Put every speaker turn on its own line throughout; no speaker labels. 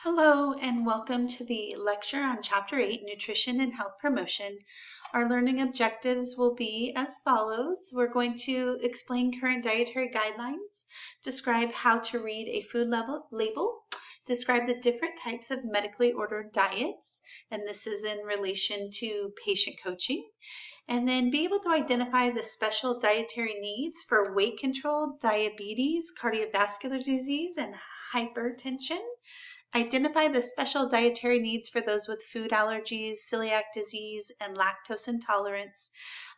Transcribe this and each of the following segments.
Hello and welcome to the lecture on Chapter 8, Nutrition and Health Promotion. Our learning objectives will be as follows. We're going to explain current dietary guidelines, describe how to read a food label, describe the different types of medically ordered diets, and this is in relation to patient coaching, and then be able to identify the special dietary needs for weight control, diabetes, cardiovascular disease, and hypertension. Identify the special dietary needs for those with food allergies, celiac disease, and lactose intolerance.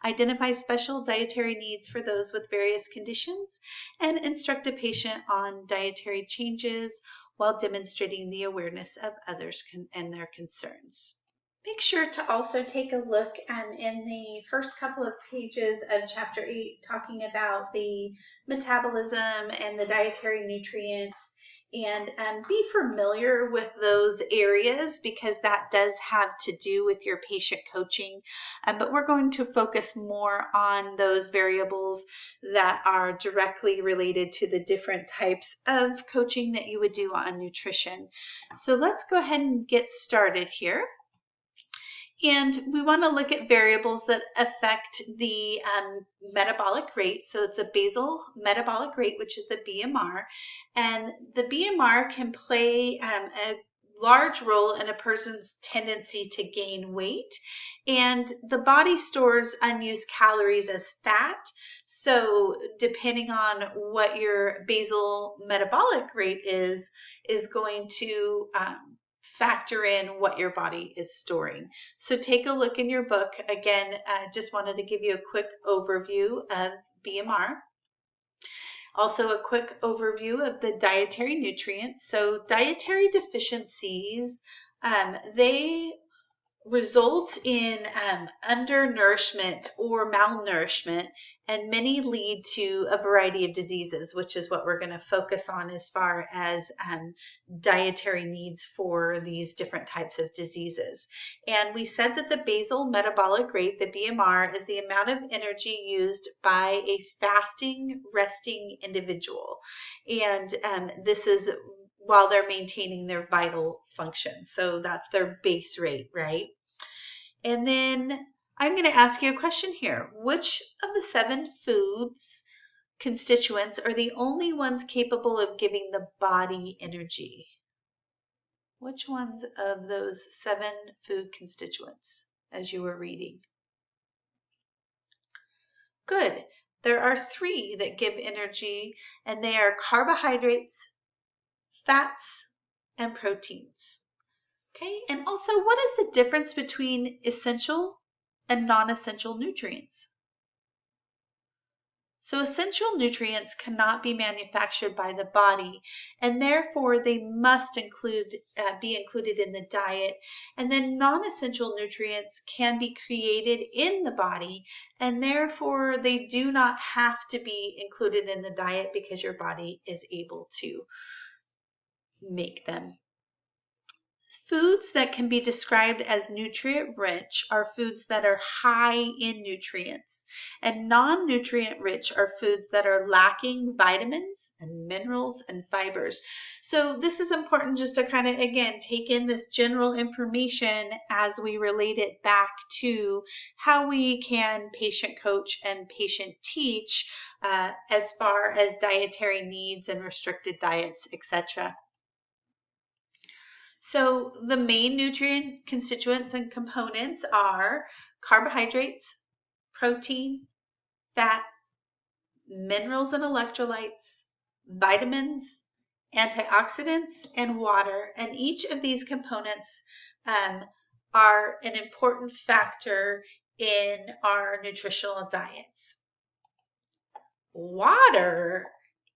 Identify special dietary needs for those with various conditions, and instruct a patient on dietary changes while demonstrating the awareness of others and their concerns. Make sure to also take a look in the first couple of pages of Chapter 8, talking about the metabolism and the dietary nutrients, and be familiar with those areas because that does have to do with your patient coaching. But we're going to focus more on those variables that are directly related to the different types of coaching that you would do on nutrition. So let's go ahead and get started here. And we want to look at variables that affect the metabolic rate. So it's a basal metabolic rate, which is the BMR. And the BMR can play a large role in a person's tendency to gain weight. And the body stores unused calories as fat. So depending on what your basal metabolic rate is going to factor in what your body is storing. So take a look in your book. Again, just wanted to give you a quick overview of BMR. Also a quick overview of the dietary nutrients. So dietary deficiencies, they result in undernourishment or malnourishment, and many lead to a variety of diseases, which is what we're going to focus on as far as dietary needs for these different types of diseases. And we said that the basal metabolic rate, the BMR, is the amount of energy used by a fasting, resting individual. And this is while they're maintaining their vital function. So that's their base rate, right? And then I'm going to ask you a question here. Which of the 7 foods constituents are the only ones capable of giving the body energy? Which ones of those 7 food constituents as you were reading? Good. There are 3 that give energy, and they are carbohydrates, fats, and proteins. Okay, and also what is the difference between essential and non-essential nutrients? So essential nutrients cannot be manufactured by the body, and therefore they must be included in the diet. And then non-essential nutrients can be created in the body, and therefore they do not have to be included in the diet because your body is able to make them. Foods that can be described as nutrient rich are foods that are high in nutrients, and non-nutrient rich are foods that are lacking vitamins and minerals and fibers. So this is important just to kind of, again, take in this general information as we relate it back to how we can patient coach and patient teach as far as dietary needs and restricted diets, etc. So the main nutrient constituents and components are carbohydrates, protein, fat, minerals and electrolytes, vitamins, antioxidants, and water. And each of these components are an important factor in our nutritional diets. Water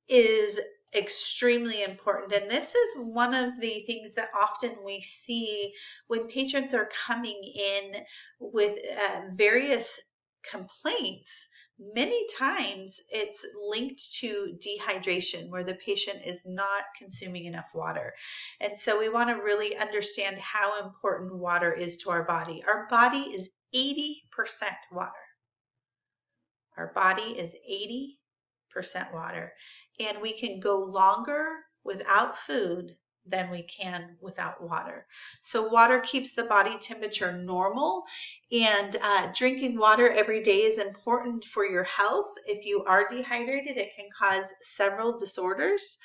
is extremely important, and this is one of the things that often we see when patients are coming in with various complaints. Many times it's linked to dehydration, where the patient is not consuming enough water. And so we want to really understand how important water is to our body. Our body is 80% water. Our body is 80% water, and we can go longer without food than we can without water. So water keeps the body temperature normal, and drinking water every day is important for your health. If you are dehydrated, it can cause several disorders.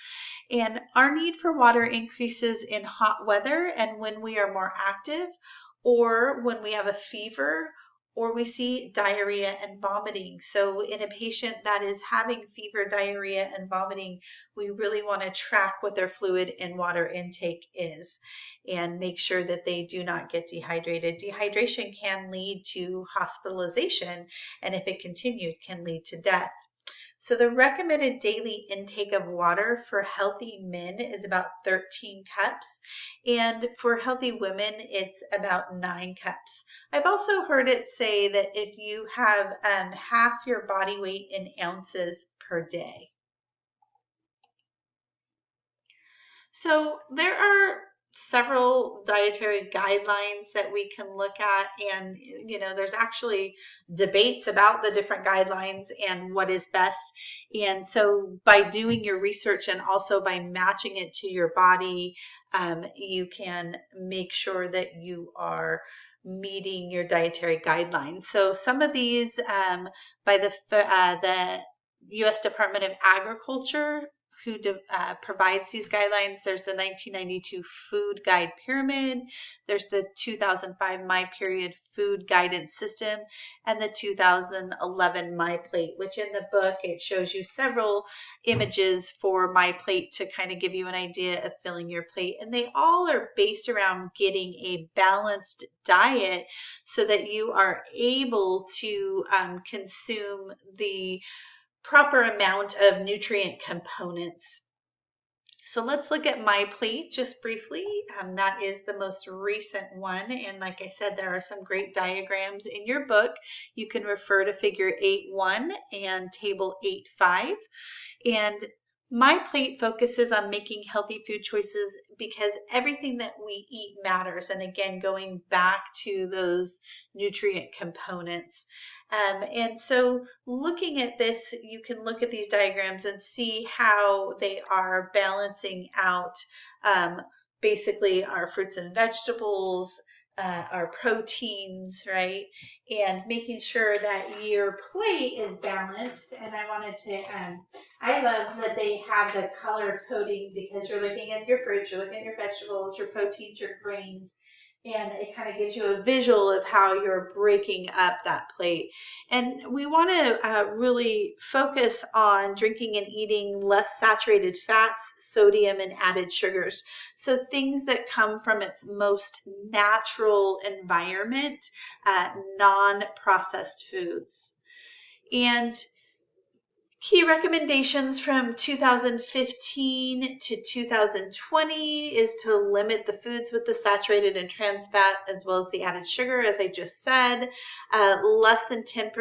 And our need for water increases in hot weather and when we are more active, or when we have a fever, or we see diarrhea and vomiting. So in a patient that is having fever, diarrhea, and vomiting, we really want to track what their fluid and water intake is and make sure that they do not get dehydrated. Dehydration can lead to hospitalization, and if it continued, can lead to death. So the recommended daily intake of water for healthy men is about 13 cups, and for healthy women, it's about 9 cups. I've also heard it say that if you have half your body weight in ounces per day. So there are several dietary guidelines that we can look at, and there's actually debates about the different guidelines and what is best. And so by doing your research and also by matching it to your body, you can make sure that you are meeting your dietary guidelines. So some of these by the U.S. Department of Agriculture, who provides these guidelines. There's the 1992 Food Guide Pyramid, there's the 2005 My Period Food Guidance System, and the 2011 My Plate, which in the book, it shows you several images for My Plate to kind of give you an idea of filling your plate. And they all are based around getting a balanced diet so that you are able to consume the proper amount of nutrient components. So let's look at My Plate just briefly. That is the most recent one. And like I said, there are some great diagrams in your book. You can refer to figure 8.1 and table 8.5. And My Plate focuses on making healthy food choices because everything that we eat matters. And again, going back to those nutrient components. And so looking at this, you can look at these diagrams and see how they are balancing out basically our fruits and vegetables, our proteins, right? And making sure that your plate is balanced. And I wanted to, I love that they have the color coding because you're looking at your fruits, you're looking at your vegetables, your proteins, your grains, and it kind of gives you a visual of how you're breaking up that plate. And we want to really focus on drinking and eating less saturated fats, sodium, and added sugars. So things that come from its most natural environment, non-processed foods. And key recommendations from 2015 to 2020 is to limit the foods with the saturated and trans fat as well as the added sugar, as I just said. Less than 10%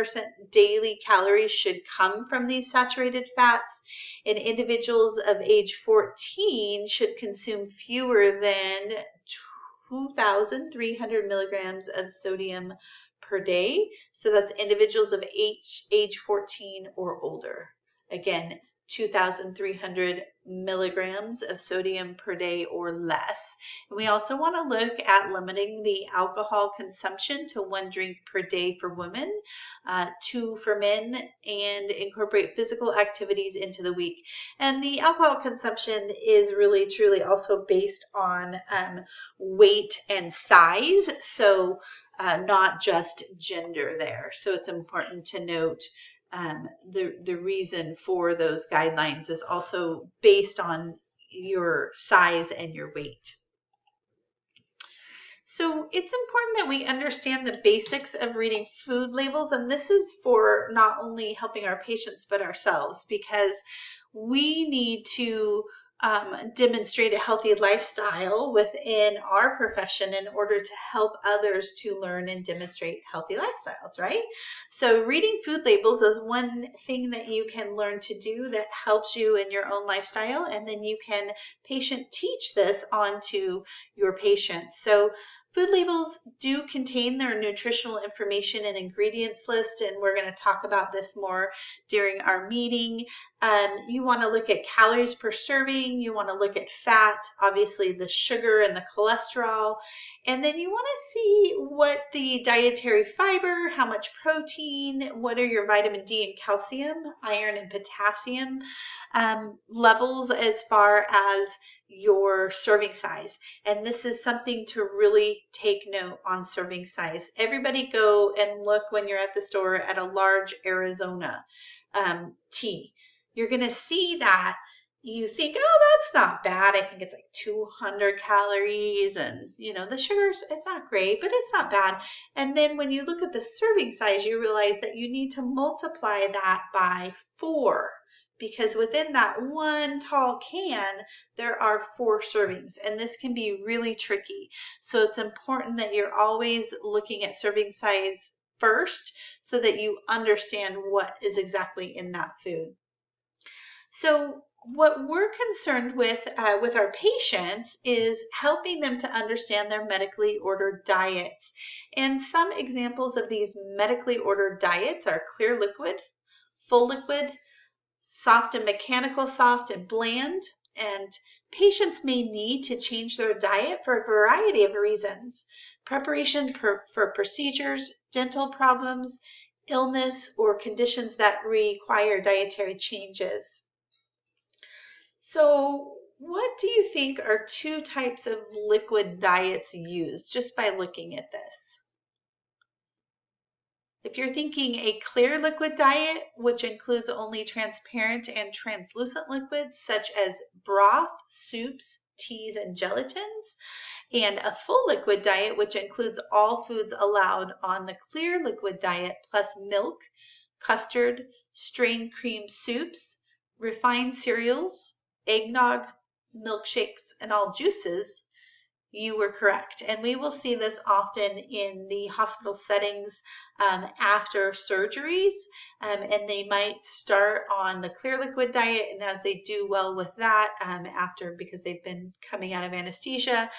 daily calories should come from these saturated fats, and individuals of age 14 should consume fewer than 2,300 milligrams of sodium per day. So that's individuals of age 14 or older. Again, 2,300 milligrams of sodium per day or less. And we also want to look at limiting the alcohol consumption to 1 drink per day for women, 2 for men, and incorporate physical activities into the week. And the alcohol consumption is really truly also based on weight and size. So not just gender there. So it's important to note the reason for those guidelines is also based on your size and your weight. So it's important that we understand the basics of reading food labels, and this is for not only helping our patients but ourselves, because we need to demonstrate a healthy lifestyle within our profession in order to help others to learn and demonstrate healthy lifestyles, right? So reading food labels is one thing that you can learn to do that helps you in your own lifestyle, and then you can patient teach this onto your patients. So Food labels do contain their nutritional information and ingredients list, and we're going to talk about this more during our meeting. You want to look at calories per serving, you want to look at fat, obviously the sugar and the cholesterol, and then you want to see what the dietary fiber, how much protein, what are your vitamin D and calcium, iron and potassium levels as far as your serving size. And this is something to really take note on serving size. Everybody go and look when you're at the store at a large Arizona tea. You're going to see that you think, oh, that's not bad. I think it's like 200 calories and, you know, the sugars, it's not great, but it's not bad. And then when you look at the serving size, you realize that you need to multiply that by 4, because within that one tall can, there are 4 servings, and this can be really tricky. So it's important that you're always looking at serving size first so that you understand what is exactly in that food. So what we're concerned with our patients is helping them to understand their medically ordered diets. And some examples of these medically ordered diets are clear liquid, full liquid, soft and mechanical, soft and bland, and patients may need to change their diet for a variety of reasons. Preparation for procedures, dental problems, illness, or conditions that require dietary changes. So what do you think are 2 types of liquid diets used just by looking at this? If you're thinking a clear liquid diet, which includes only transparent and translucent liquids such as broth, soups, teas, and gelatins, and a full liquid diet, which includes all foods allowed on the clear liquid diet, plus milk, custard, strained cream soups, refined cereals, eggnog, milkshakes, and all juices, you were correct. And we will see this often in the hospital settings after surgeries, and they might start on the clear liquid diet, and as they do well with that because they've been coming out of anesthesia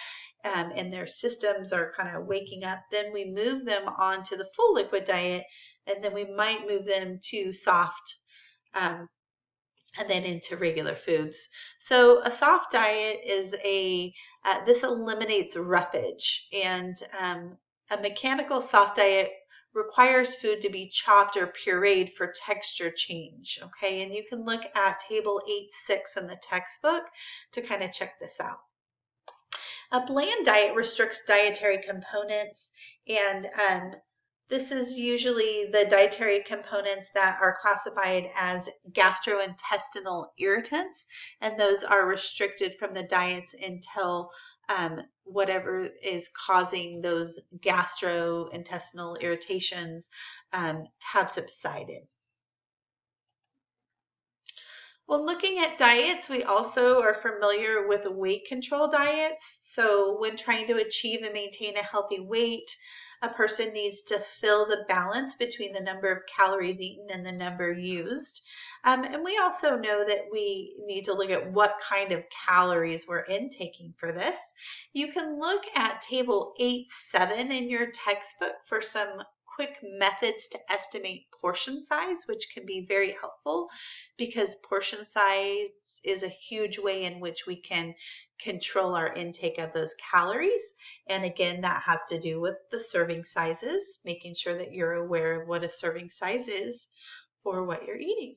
and their systems are kind of waking up, then we move them on to the full liquid diet, and then we might move them to soft and then into regular foods. So a soft diet is this eliminates roughage, and a mechanical soft diet requires food to be chopped or pureed for texture change, okay? And you can look at table 8.6 in the textbook to kind of check this out. A bland diet restricts dietary components, and this is usually the dietary components that are classified as gastrointestinal irritants, and those are restricted from the diets until whatever is causing those gastrointestinal irritations have subsided. When looking at diets, we also are familiar with weight control diets. So when trying to achieve and maintain a healthy weight, a person needs to fill the balance between the number of calories eaten and the number used. And we also know that we need to look at what kind of calories we're intaking for this. You can look at table 8.7 in your textbook for some quick methods to estimate portion size, which can be very helpful because portion size is a huge way in which we can control our intake of those calories. And again, that has to do with the serving sizes, making sure that you're aware of what a serving size is for what you're eating.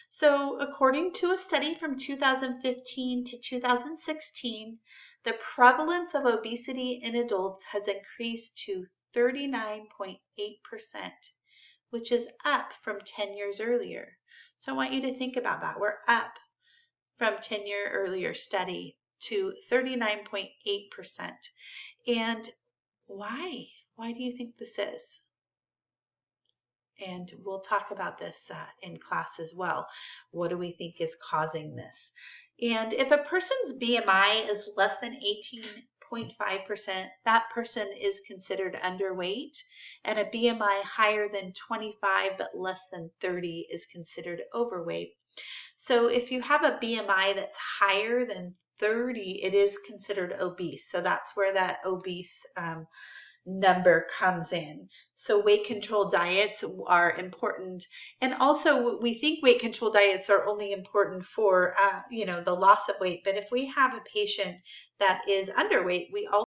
So according to a study from 2015 to 2016, the prevalence of obesity in adults has increased to 39.8%, which is up from 10 years earlier. So I want you to think about that. We're up from 10-year earlier study to 39.8%. And why? Why do you think this is? And we'll talk about this in class as well. What do we think is causing this? And if a person's BMI is less than 18.5%, that person is considered underweight, and a BMI higher than 25 but less than 30 is considered overweight. So if you have a BMI that's higher than 30, it is considered obese. So that's where that obese number comes in. So weight control diets are important. And also we think weight control diets are only important for, the loss of weight. But if we have a patient that is underweight, we also